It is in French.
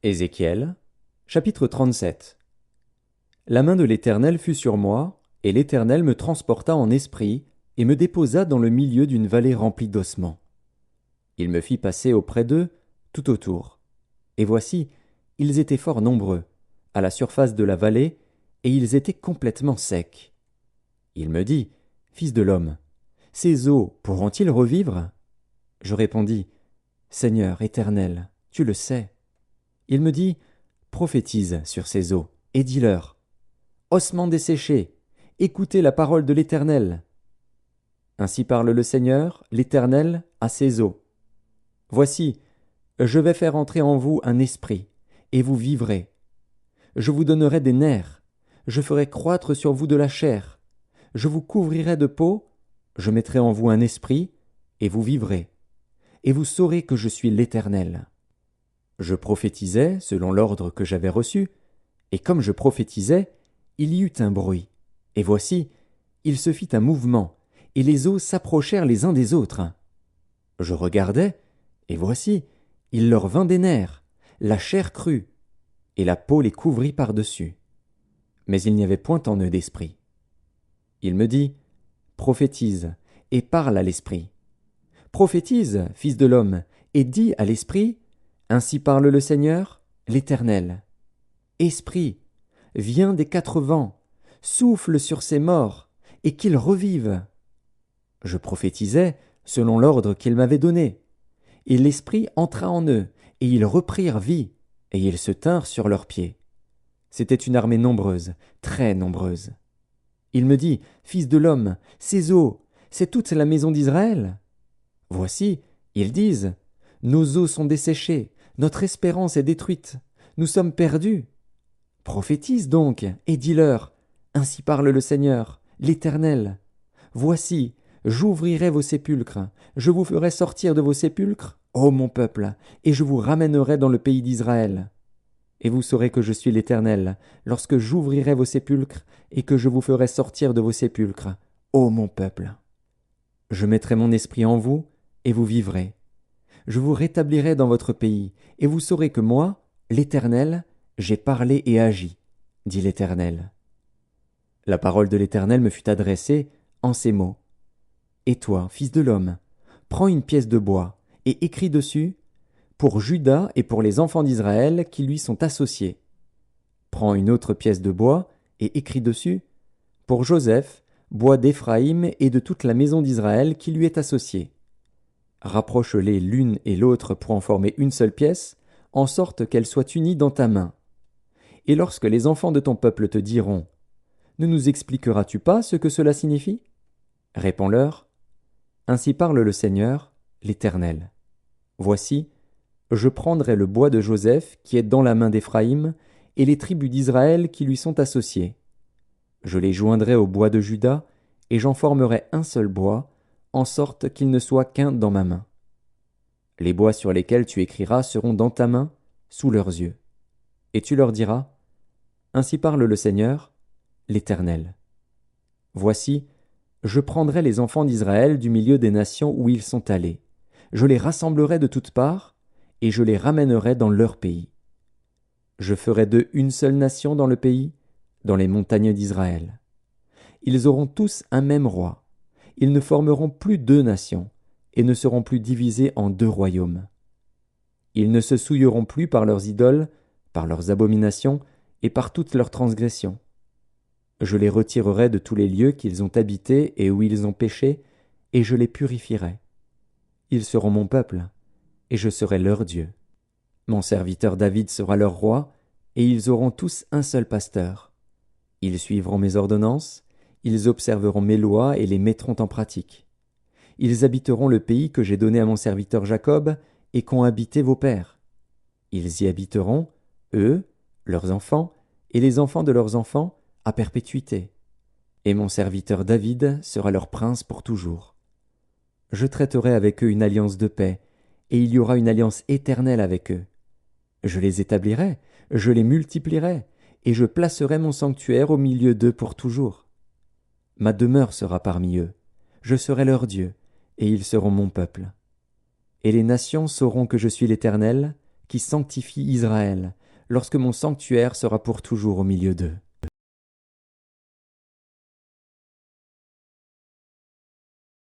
Ézéchiel, chapitre 37. La main de l'Éternel fut sur moi, et l'Éternel me transporta en esprit, et me déposa dans le milieu d'une vallée remplie d'ossements. Il me fit passer auprès d'eux, tout autour. Et voici, ils étaient fort nombreux, à la surface de la vallée, et ils étaient complètement secs. Il me dit, Fils de l'homme, ces eaux pourront-ils revivre? Je répondis, Seigneur éternel, tu le sais. Il me dit, prophétise sur ces eaux, et dis-leur, ossements desséchés, écoutez la parole de l'Éternel. Ainsi parle le Seigneur, l'Éternel, à ces eaux. Voici, je vais faire entrer en vous un esprit, et vous vivrez. Je vous donnerai des nerfs, je ferai croître sur vous de la chair, je vous couvrirai de peau, je mettrai en vous un esprit, et vous vivrez. Et vous saurez que je suis l'Éternel. Je prophétisais selon l'ordre que j'avais reçu, et comme je prophétisais, il y eut un bruit. Et voici, il se fit un mouvement, et les eaux s'approchèrent les uns des autres. Je regardais, et voici, il leur vint des nerfs, la chair crut, et la peau les couvrit par-dessus. Mais il n'y avait point en eux d'esprit. Il me dit, prophétise, et parle à l'esprit. Prophétise, fils de l'homme, et dis à l'esprit, ainsi parle le Seigneur, l'Éternel. Esprit, viens des quatre vents, souffle sur ces morts, et qu'ils revivent. Je prophétisais selon l'ordre qu'il m'avait donné. Et l'Esprit entra en eux, et ils reprirent vie, et ils se tinrent sur leurs pieds. C'était une armée nombreuse, très nombreuse. Il me dit, Fils de l'homme, ces eaux, c'est toute la maison d'Israël. Voici, ils disent, nos eaux sont desséchées, notre espérance est détruite, nous sommes perdus. Prophétise donc, et dis-leur, ainsi parle le Seigneur, l'Éternel. Voici, j'ouvrirai vos sépulcres, je vous ferai sortir de vos sépulcres, ô mon peuple, et je vous ramènerai dans le pays d'Israël. Et vous saurez que je suis l'Éternel, lorsque j'ouvrirai vos sépulcres, et que je vous ferai sortir de vos sépulcres, ô mon peuple. Je mettrai mon esprit en vous, et vous vivrez. Je vous rétablirai dans votre pays, et vous saurez que moi, l'Éternel, j'ai parlé et agi, dit l'Éternel. La parole de l'Éternel me fut adressée en ces mots. Et toi, fils de l'homme, prends une pièce de bois, et écris dessus, pour Juda et pour les enfants d'Israël qui lui sont associés. Prends une autre pièce de bois, et écris dessus, pour Joseph, bois d'Éphraïm et de toute la maison d'Israël qui lui est associée. Rapproche-les l'une et l'autre pour en former une seule pièce, en sorte qu'elles soient unies dans ta main. Et lorsque les enfants de ton peuple te diront, ne nous expliqueras-tu pas ce que cela signifie? Réponds-leur, ainsi parle le Seigneur, l'Éternel. Voici, je prendrai le bois de Joseph qui est dans la main d'Éphraïm et les tribus d'Israël qui lui sont associées. Je les joindrai au bois de Juda et j'en formerai un seul bois, en sorte qu'il ne soit qu'un dans ma main. Les bois sur lesquels tu écriras seront dans ta main, sous leurs yeux. Et tu leur diras, ainsi parle le Seigneur, l'Éternel. Voici, je prendrai les enfants d'Israël du milieu des nations où ils sont allés. Je les rassemblerai de toutes parts, et je les ramènerai dans leur pays. Je ferai d'eux une seule nation dans le pays, dans les montagnes d'Israël. Ils auront tous un même roi. Ils ne formeront plus deux nations, et ne seront plus divisés en deux royaumes. Ils ne se souilleront plus par leurs idoles, par leurs abominations, et par toutes leurs transgressions. Je les retirerai de tous les lieux qu'ils ont habités et où ils ont péché, et je les purifierai. Ils seront mon peuple, et je serai leur Dieu. Mon serviteur David sera leur roi, et ils auront tous un seul pasteur. Ils suivront mes ordonnances, ils observeront mes lois et les mettront en pratique. Ils habiteront le pays que j'ai donné à mon serviteur Jacob, et qu'ont habité vos pères. Ils y habiteront, eux, leurs enfants, et les enfants de leurs enfants, à perpétuité. Et mon serviteur David sera leur prince pour toujours. Je traiterai avec eux une alliance de paix, et il y aura une alliance éternelle avec eux. Je les établirai, je les multiplierai, et je placerai mon sanctuaire au milieu d'eux pour toujours. Ma demeure sera parmi eux, je serai leur Dieu, et ils seront mon peuple. Et les nations sauront que je suis l'Éternel, qui sanctifie Israël, lorsque mon sanctuaire sera pour toujours au milieu d'eux.